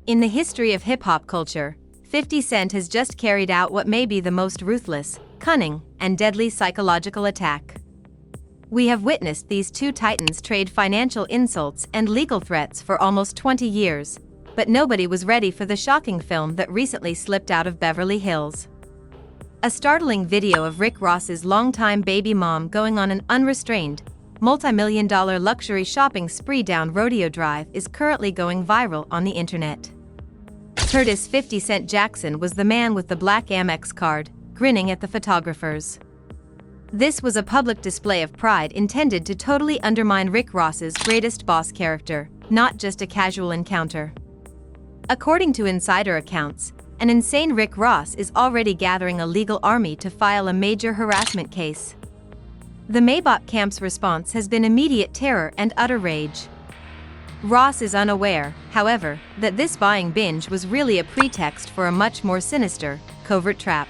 In the history of hip-hop culture, 50 Cent has just carried out what may be the most ruthless, cunning, and deadly psychological attack. We have witnessed these two titans trade financial insults and legal threats for almost 20 years, but nobody was ready for the shocking film that recently slipped out of Beverly Hills. A startling video of Rick Ross's longtime baby mom going on an unrestrained, multi-million-dollar luxury shopping spree down Rodeo Drive is currently going viral on the internet. Curtis 50 Cent Jackson was the man with the black Amex card, grinning at the photographers. This was a public display of pride intended to totally undermine Rick Ross's greatest boss character, not just a casual encounter. According to insider accounts, an insane Rick Ross is already gathering a legal army to file a major harassment case. The Maybach camp's response has been immediate terror and utter rage. Ross is unaware, however, that this buying binge was really a pretext for a much more sinister, covert trap.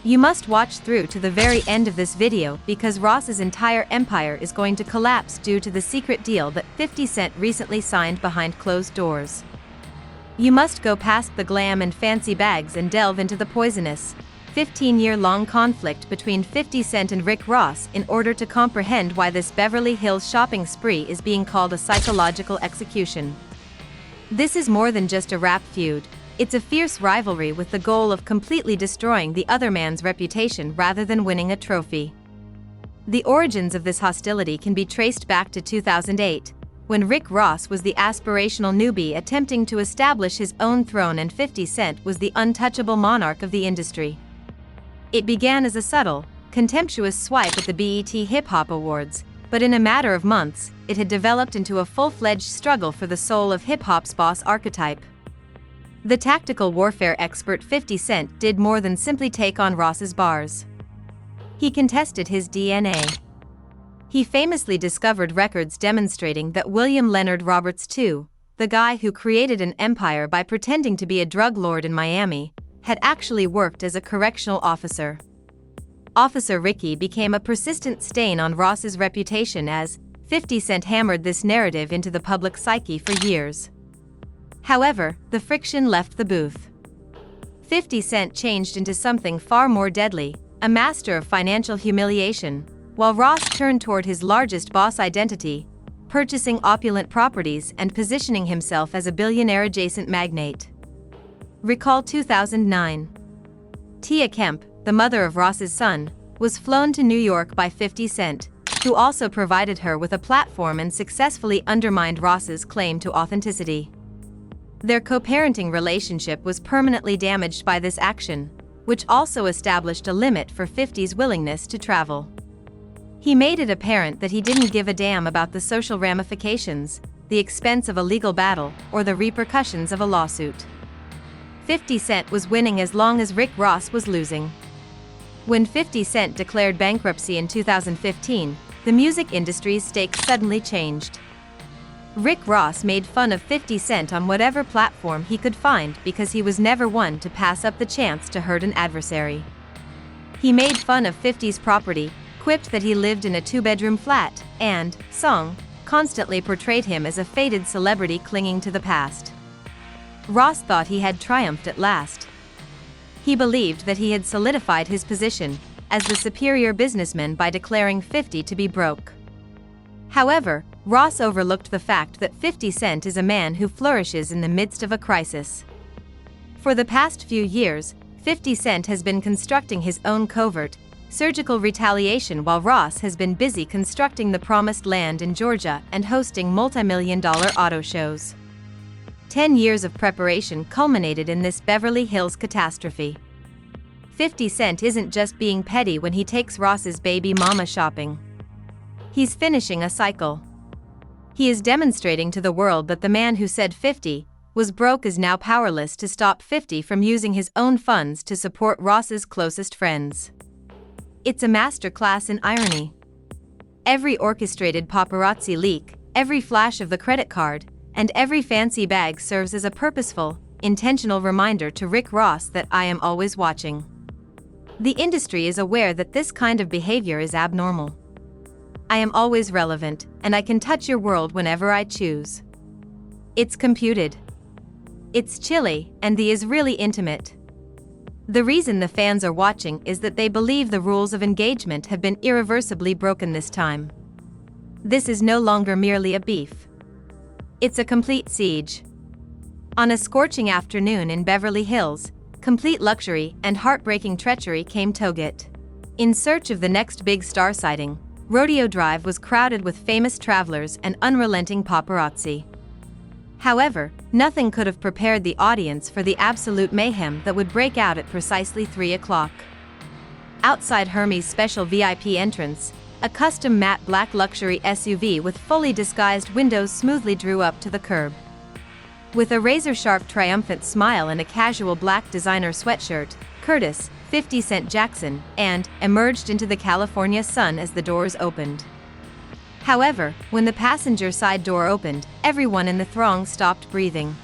You must watch through to the very end of this video because Ross's entire empire is going to collapse due to the secret deal that 50 Cent recently signed behind closed doors. You must go past the glam and fancy bags and delve into the poisonous, 15-year-long conflict between 50 Cent and Rick Ross in order to comprehend why this Beverly Hills shopping spree is being called a psychological execution. This is more than just a rap feud, it's a fierce rivalry with the goal of completely destroying the other man's reputation rather than winning a trophy. The origins of this hostility can be traced back to 2008, when Rick Ross was the aspirational newbie attempting to establish his own throne and 50 Cent was the untouchable monarch of the industry. It began as a subtle, contemptuous swipe at the BET Hip Hop Awards, but in a matter of months, it had developed into a full-fledged struggle for the soul of hip-hop's boss archetype. The tactical warfare expert 50 Cent did more than simply take on Ross's bars. He contested his DNA. He famously discovered records demonstrating that William Leonard Roberts II, the guy who created an empire by pretending to be a drug lord in Miami, had actually worked as a correctional officer. Officer Ricky became a persistent stain on Ross's reputation as 50 Cent hammered this narrative into the public psyche for years. However, the friction left the booth. 50 Cent changed into something far more deadly, a master of financial humiliation, while Ross turned toward his largest boss identity, purchasing opulent properties and positioning himself as a billionaire-adjacent magnate. Recall 2009. Tia Kemp, the mother of Ross's son, was flown to New York by 50 Cent, who also provided her with a platform and successfully undermined Ross's claim to authenticity. Their co-parenting relationship was permanently damaged by this action, which also established a limit for 50's willingness to travel. He made it apparent that he didn't give a damn about the social ramifications, the expense of a legal battle, or the repercussions of a lawsuit. 50 Cent was winning as long as Rick Ross was losing. When 50 Cent declared bankruptcy in 2015, the music industry's stakes suddenly changed. Rick Ross made fun of 50 Cent on whatever platform he could find because he was never one to pass up the chance to hurt an adversary. He made fun of 50's property, quipped that he lived in a two-bedroom flat, and, constantly portrayed him as a faded celebrity clinging to the past. Ross thought he had triumphed at last. He believed that he had solidified his position as the superior businessman by declaring 50 to be broke. However, Ross overlooked the fact that 50 Cent is a man who flourishes in the midst of a crisis. For the past few years, 50 Cent has been constructing his own covert, surgical retaliation while Ross has been busy constructing the promised land in Georgia and hosting multi-million-dollar auto shows. 10 years of preparation culminated in this Beverly Hills catastrophe. 50 Cent isn't just being petty when he takes Ross's baby mama shopping. He's finishing a cycle. He is demonstrating to the world that the man who said 50 was broke is now powerless to stop 50 from using his own funds to support Ross's closest friends. It's a masterclass in irony. Every orchestrated paparazzi leak, every flash of the credit card, and every fancy bag serves as a purposeful, intentional reminder to Rick Ross that I am always watching. The industry is aware that this kind of behavior is abnormal. I am always relevant, and I can touch your world whenever I choose. It's computed. It's chilly, and the is really intimate. The reason the fans are watching is that they believe the rules of engagement have been irreversibly broken this time. This is no longer merely a beef. It's a complete siege. On a scorching afternoon in Beverly Hills, complete luxury and heartbreaking treachery came Togut. In search of the next big star sighting, Rodeo Drive was crowded with famous travelers and unrelenting paparazzi. However, nothing could have prepared the audience for the absolute mayhem that would break out at precisely 3 o'clock. Outside Hermes' special VIP entrance, a custom matte black luxury SUV with fully disguised windows smoothly drew up to the curb. With a razor-sharp triumphant smile and a casual black designer sweatshirt, Curtis, 50 Cent Jackson, emerged into the California sun as the doors opened. However, when the passenger side door opened, everyone in the throng stopped breathing.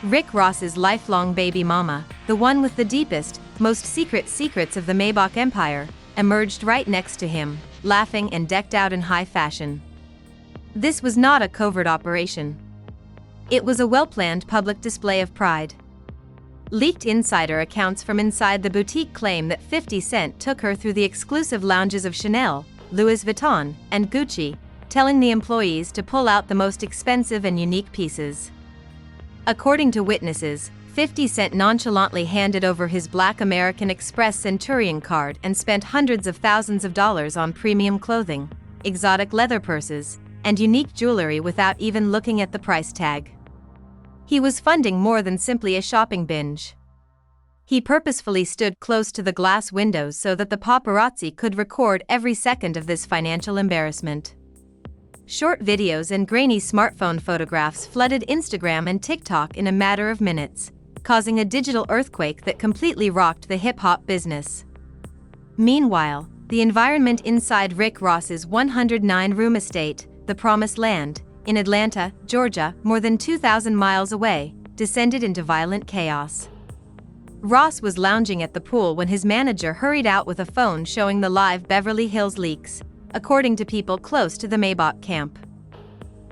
Rick Ross's lifelong baby mama, the one with the deepest, most secret secrets of the Maybach empire, emerged right next to him, laughing and decked out in high fashion. This was not a covert operation. It was a well-planned public display of pride. Leaked insider accounts from inside the boutique claim that 50 Cent took her through the exclusive lounges of Chanel, Louis Vuitton, and Gucci, telling the employees to pull out the most expensive and unique pieces. According to witnesses, 50 Cent nonchalantly handed over his Black American Express Centurion card and spent hundreds of thousands of dollars on premium clothing, exotic leather purses, and unique jewelry without even looking at the price tag. He was funding more than simply a shopping binge. He purposefully stood close to the glass windows so that the paparazzi could record every second of this financial embarrassment. Short videos and grainy smartphone photographs flooded Instagram and TikTok in a matter of minutes, causing a digital earthquake that completely rocked the hip-hop business. Meanwhile, the environment inside Rick Ross's 109-room estate, the Promised Land, in Atlanta, Georgia, more than 2,000 miles away, descended into violent chaos. Ross was lounging at the pool when his manager hurried out with a phone showing the live Beverly Hills leaks, according to people close to the Maybach camp.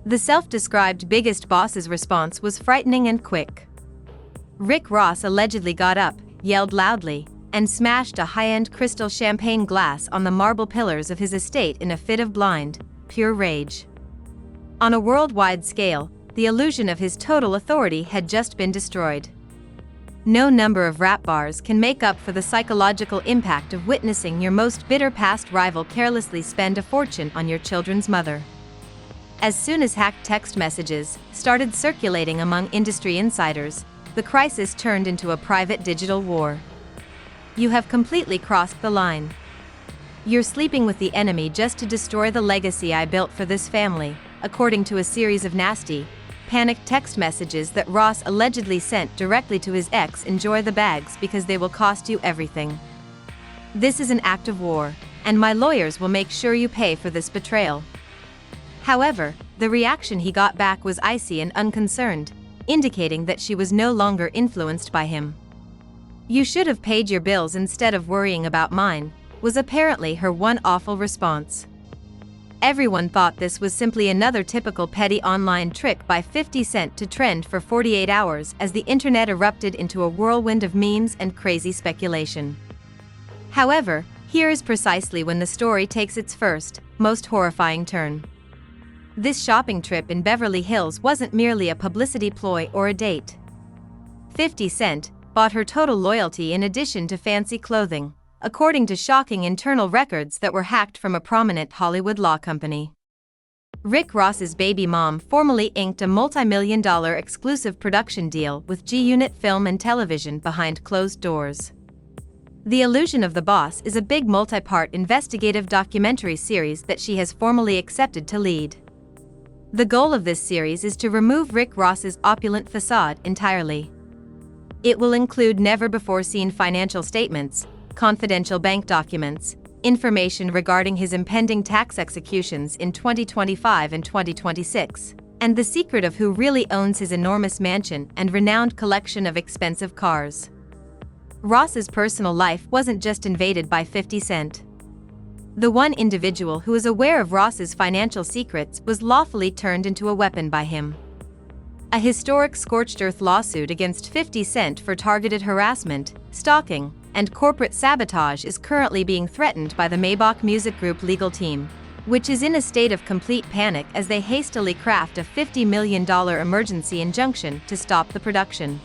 The self-described biggest boss's response was frightening and quick. Rick Ross allegedly got up, yelled loudly, and smashed a high-end crystal champagne glass on the marble pillars of his estate in a fit of blind, pure rage. On a worldwide scale, the illusion of his total authority had just been destroyed. No number of rap bars can make up for the psychological impact of witnessing your most bitter past rival carelessly spend a fortune on your children's mother. As soon as hacked text messages started circulating among industry insiders, the crisis turned into a private digital war. You have completely crossed the line. You're sleeping with the enemy just to destroy the legacy I built for this family, according to a series of nasty, panicked text messages that Ross allegedly sent directly to his ex. Enjoy the bags because they will cost you everything. This is an act of war, and my lawyers will make sure you pay for this betrayal. However, the reaction he got back was icy and unconcerned, indicating that she was no longer influenced by him. You should have paid your bills instead of worrying about mine, was apparently her one awful response. Everyone thought this was simply another typical petty online trick by 50 Cent to trend for 48 hours as the internet erupted into a whirlwind of memes and crazy speculation. However, here is precisely when the story takes its first, most horrifying turn. This shopping trip in Beverly Hills wasn't merely a publicity ploy or a date. 50 Cent bought her total loyalty in addition to fancy clothing, according to shocking internal records that were hacked from a prominent Hollywood law company. Rick Ross's baby mom formally inked a multi-million-dollar exclusive production deal with G-Unit Film and Television behind closed doors. The Illusion of the Boss is a big multi-part investigative documentary series that she has formally accepted to lead. The goal of this series is to remove Rick Ross's opulent facade entirely. It will include never-before-seen financial statements, confidential bank documents, information regarding his impending tax executions in 2025 and 2026, and the secret of who really owns his enormous mansion and renowned collection of expensive cars. Ross's personal life wasn't just invaded by 50 Cent. The one individual who was aware of Ross's financial secrets was lawfully turned into a weapon by him. A historic scorched earth lawsuit against 50 Cent for targeted harassment, stalking, and corporate sabotage is currently being threatened by the Maybach Music Group legal team, which is in a state of complete panic as they hastily craft a $50 million emergency injunction to stop the production.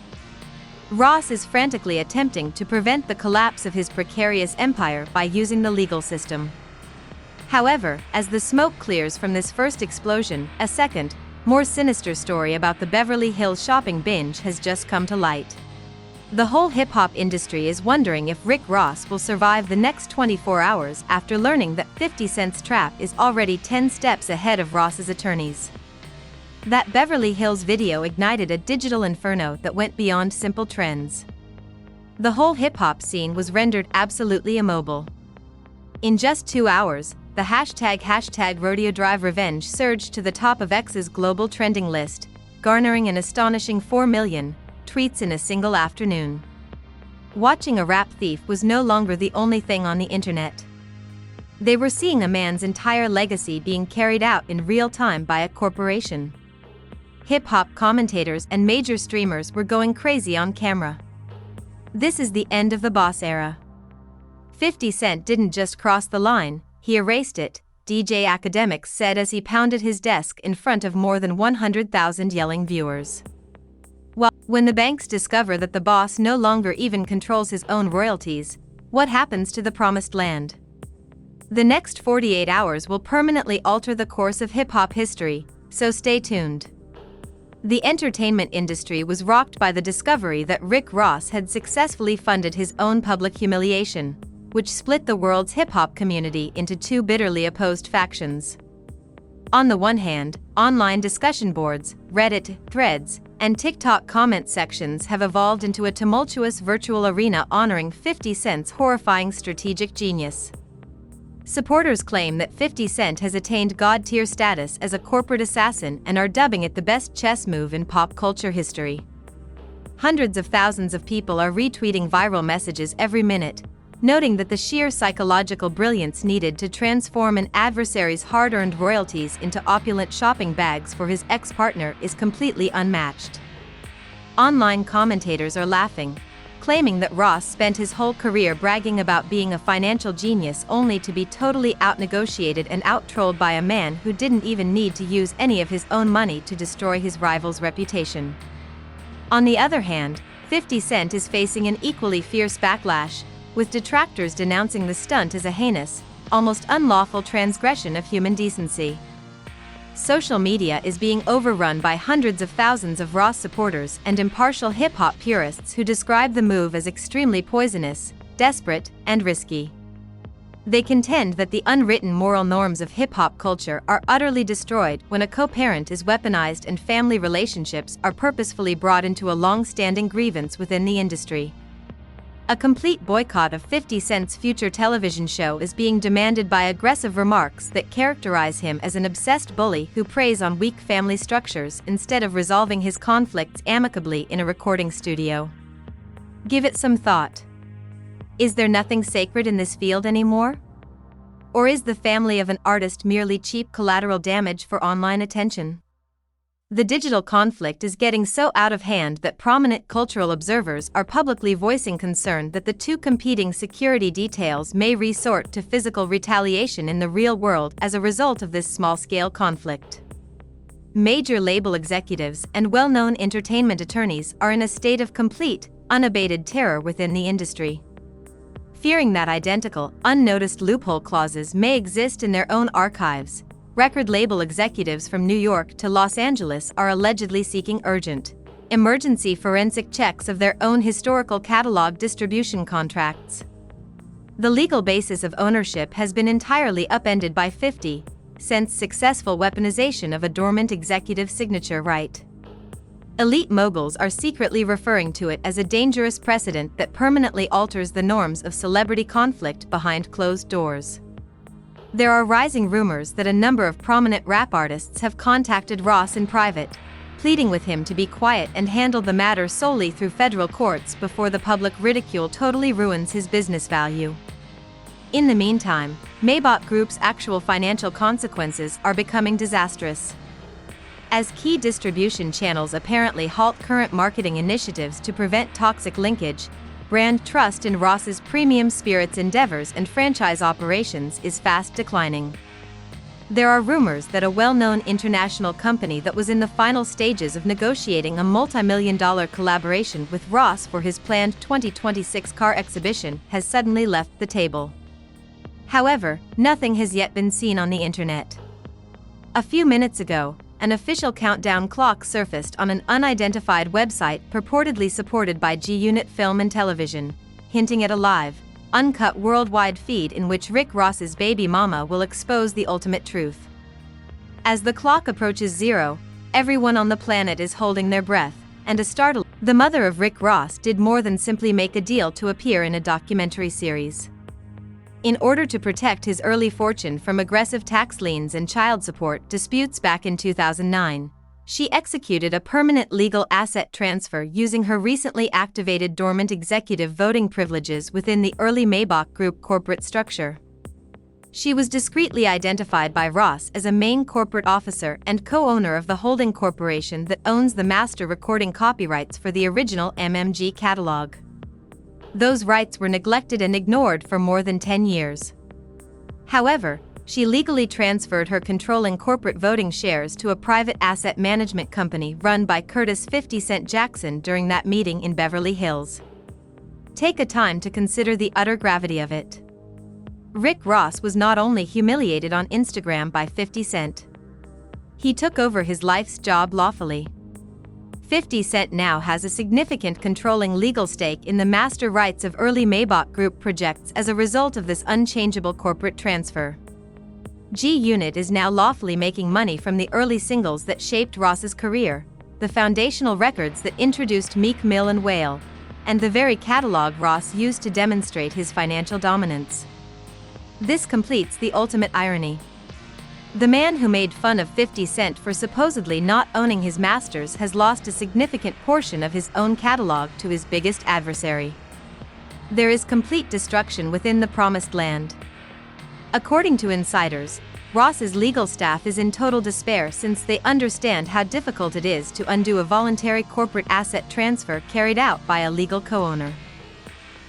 Ross is frantically attempting to prevent the collapse of his precarious empire by using the legal system. However, as the smoke clears from this first explosion, a second, more sinister story about the Beverly Hills shopping binge has just come to light. The whole hip-hop industry is wondering if Rick Ross will survive the next 24 hours after learning that 50 Cent's trap is already 10 steps ahead of Ross's attorneys. That Beverly Hills video ignited a digital inferno that went beyond simple trends. The whole hip-hop scene was rendered absolutely immobile. In just 2 hours, the hashtag Rodeo Drive Revenge surged to the top of X's global trending list, garnering an astonishing 4 million tweets in a single afternoon. Watching a rap thief was no longer the only thing on the internet. They were seeing a man's entire legacy being carried out in real time by a corporation. Hip-hop commentators and major streamers were going crazy on camera. This is the end of the boss era. 50 Cent didn't just cross the line, he erased it, DJ Akademiks said as he pounded his desk in front of more than 100,000 yelling viewers. Well, when the banks discover that the boss no longer even controls his own royalties, what happens to the promised land? The next 48 hours will permanently alter the course of hip-hop history, so stay tuned. The entertainment industry was rocked by the discovery that Rick Ross had successfully funded his own public humiliation, which split the world's hip-hop community into two bitterly opposed factions. On the one hand, online discussion boards, Reddit, Threads, and TikTok comment sections have evolved into a tumultuous virtual arena honoring 50 Cent's horrifying strategic genius. Supporters claim that 50 Cent has attained god-tier status as a corporate assassin and are dubbing it the best chess move in pop culture history. Hundreds of thousands of people are retweeting viral messages every minute, noting that the sheer psychological brilliance needed to transform an adversary's hard-earned royalties into opulent shopping bags for his ex-partner is completely unmatched. Online commentators are laughing, claiming that Ross spent his whole career bragging about being a financial genius only to be totally out-negotiated and out-trolled by a man who didn't even need to use any of his own money to destroy his rival's reputation. On the other hand, 50 Cent is facing an equally fierce backlash, with detractors denouncing the stunt as a heinous, almost unlawful transgression of human decency. Social media is being overrun by hundreds of thousands of Ross supporters and impartial hip-hop purists who describe the move as extremely poisonous, desperate, and risky. They contend that the unwritten moral norms of hip-hop culture are utterly destroyed when a co-parent is weaponized and family relationships are purposefully brought into a long-standing grievance within the industry. A complete boycott of 50 Cent's future television show is being demanded by aggressive remarks that characterize him as an obsessed bully who preys on weak family structures instead of resolving his conflicts amicably in a recording studio. Give it some thought. Is there nothing sacred in this field anymore? Or is the family of an artist merely cheap collateral damage for online attention? The digital conflict is getting so out of hand that prominent cultural observers are publicly voicing concern that the two competing security details may resort to physical retaliation in the real world as a result of this small-scale conflict. Major label executives and well-known entertainment attorneys are in a state of complete, unabated terror within the industry. Fearing that identical, unnoticed loophole clauses may exist in their own archives, record label executives from New York to Los Angeles are allegedly seeking urgent, emergency forensic checks of their own historical catalog distribution contracts. The legal basis of ownership has been entirely upended by 50 Cent's successful weaponization of a dormant executive signature right. Elite moguls are secretly referring to it as a dangerous precedent that permanently alters the norms of celebrity conflict behind closed doors. There are rising rumors that a number of prominent rap artists have contacted Ross in private, pleading with him to be quiet and handle the matter solely through federal courts before the public ridicule totally ruins his business value. In the meantime, Maybach Group's actual financial consequences are becoming disastrous. As key distribution channels apparently halt current marketing initiatives to prevent toxic linkage, brand trust in Ross's premium spirits endeavors and franchise operations is fast declining. There are rumors that a well-known international company that was in the final stages of negotiating a multi-million-dollar collaboration with Ross for his planned 2026 car exhibition has suddenly left the table. However, nothing has yet been seen on the internet. A few minutes ago, an official countdown clock surfaced on an unidentified website purportedly supported by G-Unit Film and Television, hinting at a live, uncut worldwide feed in which Rick Ross's baby mama will expose the ultimate truth. As the clock approaches zero, everyone on the planet is holding their breath, and a startle. The mother of Rick Ross did more than simply make a deal to appear in a documentary series. In order to protect his early fortune from aggressive tax liens and child support disputes back in 2009, she executed a permanent legal asset transfer using her recently activated dormant executive voting privileges within the early Maybach Group corporate structure. She was discreetly identified by Ross as a main corporate officer and co-owner of the holding corporation that owns the master recording copyrights for the original MMG catalog. Those rights were neglected and ignored for more than 10 years. However, she legally transferred her controlling corporate voting shares to a private asset management company run by Curtis 50 Cent Jackson during that meeting in Beverly Hills. Take a time to consider the utter gravity of it. Rick Ross was not only humiliated on Instagram by 50 Cent. He took over his life's job lawfully. 50 Cent now has a significant controlling legal stake in the master rights of early Maybach Group projects as a result of this unchangeable corporate transfer. G-Unit is now lawfully making money from the early singles that shaped Ross's career, the foundational records that introduced Meek Mill and Whale, and the very catalog Ross used to demonstrate his financial dominance. This completes the ultimate irony. The man who made fun of 50 Cent for supposedly not owning his masters has lost a significant portion of his own catalog to his biggest adversary. There is complete destruction within the promised land. According to insiders, Ross's legal staff is in total despair since they understand how difficult it is to undo a voluntary corporate asset transfer carried out by a legal co-owner.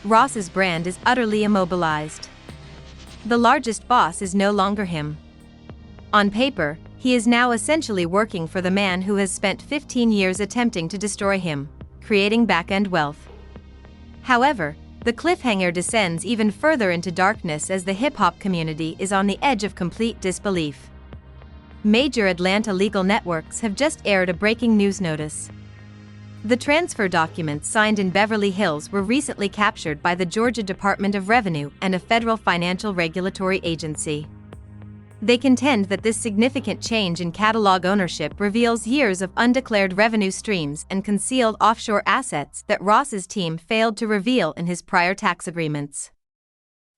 Ross's brand is utterly immobilized. The largest boss is no longer him. On paper, he is now essentially working for the man who has spent 15 years attempting to destroy him, creating back-end wealth. However, the cliffhanger descends even further into darkness as the hip-hop community is on the edge of complete disbelief. Major Atlanta legal networks have just aired a breaking news notice. The transfer documents signed in Beverly Hills were recently captured by the Georgia Department of Revenue and a federal financial regulatory agency. They contend that this significant change in catalog ownership reveals years of undeclared revenue streams and concealed offshore assets that Ross's team failed to reveal in his prior tax agreements.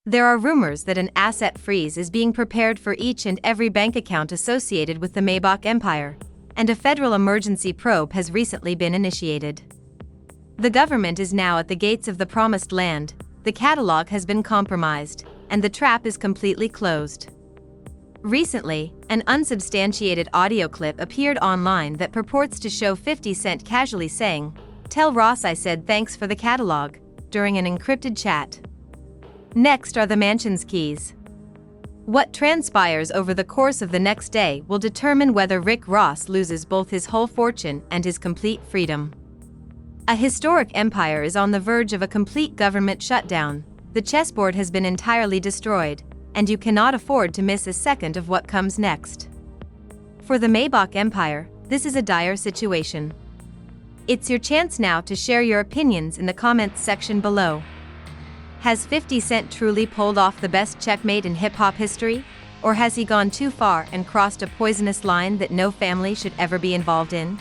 There are rumors that an asset freeze is being prepared for each and every bank account associated with the Maybach empire, and a federal emergency probe has recently been initiated. The government is now at the gates of the promised land, the catalog has been compromised, and the trap is completely closed. Recently, an unsubstantiated audio clip appeared online that purports to show 50 Cent casually saying, "Tell Ross I said thanks for the catalog," during an encrypted chat. Next are the mansion's keys. What transpires over the course of the next day will determine whether Rick Ross loses both his whole fortune and his complete freedom. A historic empire is on the verge of a complete government shutdown. The chessboard has been entirely destroyed, and you cannot afford to miss a second of what comes next. For the Maybach empire, this is a dire situation. It's your chance now to share your opinions in the comments section below. Has 50 Cent truly pulled off the best checkmate in hip-hop history? Or has he gone too far and crossed a poisonous line that no family should ever be involved in?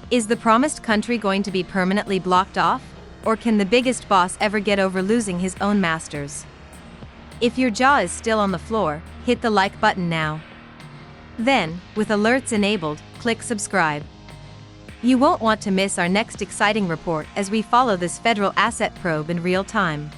Is the promised country going to be permanently blocked off? Or can the biggest boss ever get over losing his own masters? If your jaw is still on the floor, hit the like button now. Then, with alerts enabled, click subscribe. You won't want to miss our next exciting report as we follow this federal asset probe in real time.